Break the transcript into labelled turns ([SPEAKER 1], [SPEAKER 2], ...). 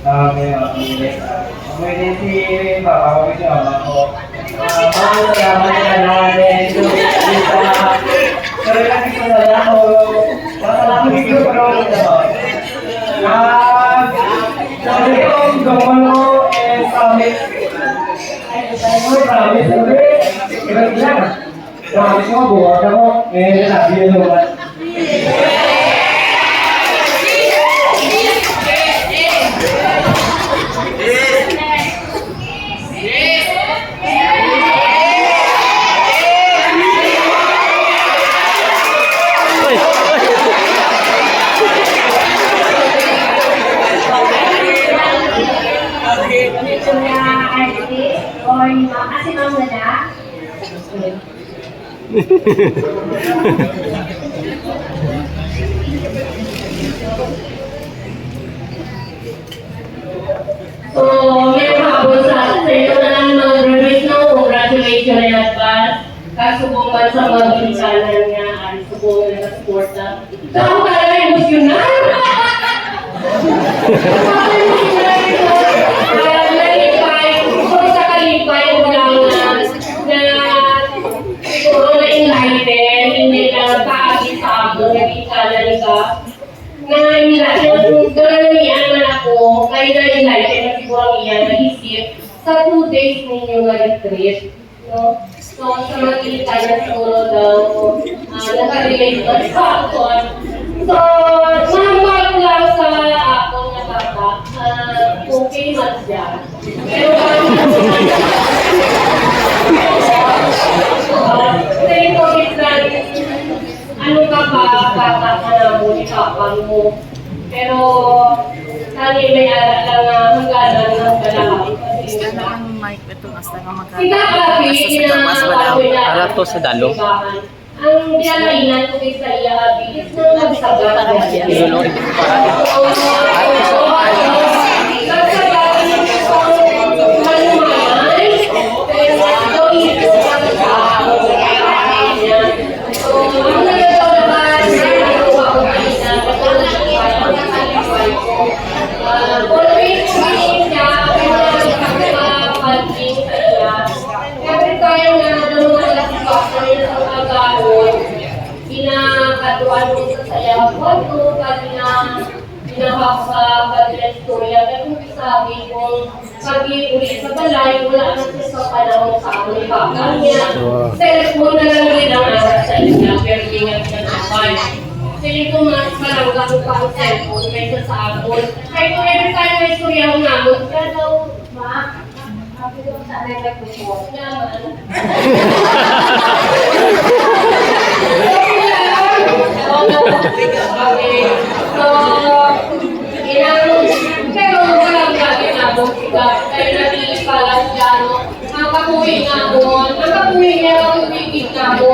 [SPEAKER 1] Community, bapak ko ako. Salamat ka natin. Pero lang ito na lang ako. Masalamat ito pero wala naman. Sabi ko, gawin mo promise. Promise ulit. Iba lang. Promise mo, buwan ako. Ngayon sabi yun naman.
[SPEAKER 2] Kasi ma'am na So, may habol sa ito na lang mag-release ng congratulations in advance. Kasubungan sa mga pinsanan niya ay subungan na suporta. So, ako talaga emosyonal! Sa 2 days ninyo na-retreat, no? So, sa mga kilitan na siguro daw, nakarelate ko sa akin. So, mahambal lang sa akong nakata, okay mas dyan. Pero sa ito, ano ka pa, bata ka na mo, ikapan mo. Pero, kani may ara lang hangganan ng dalawang.
[SPEAKER 3] Ang mic ito hasta nga magkakaroon.
[SPEAKER 4] Para to sa dalo.
[SPEAKER 2] Ang dinalainan ko sa iya, bigis na nagsagat.
[SPEAKER 4] Ilulong ito para
[SPEAKER 2] pinakatuan mo sa saya ko, pinapasa pagdalang istorya. Pero kung sabi kung pag-iulit sa balay, wala na siya sa panahon sa ako ni Papa niya. Telephone na lang rin ang aras sa inyo, pero ingat na naman. Sige ko mas malangga ko pa ang cellphone kaysa sa akin. Kaya kung every time may istorya ko namin, kaya daw, ma, sabi ko sa anay nag-report naman. Ang kapuwi nga mo, ang kapuwi niya ang bigit nga mo.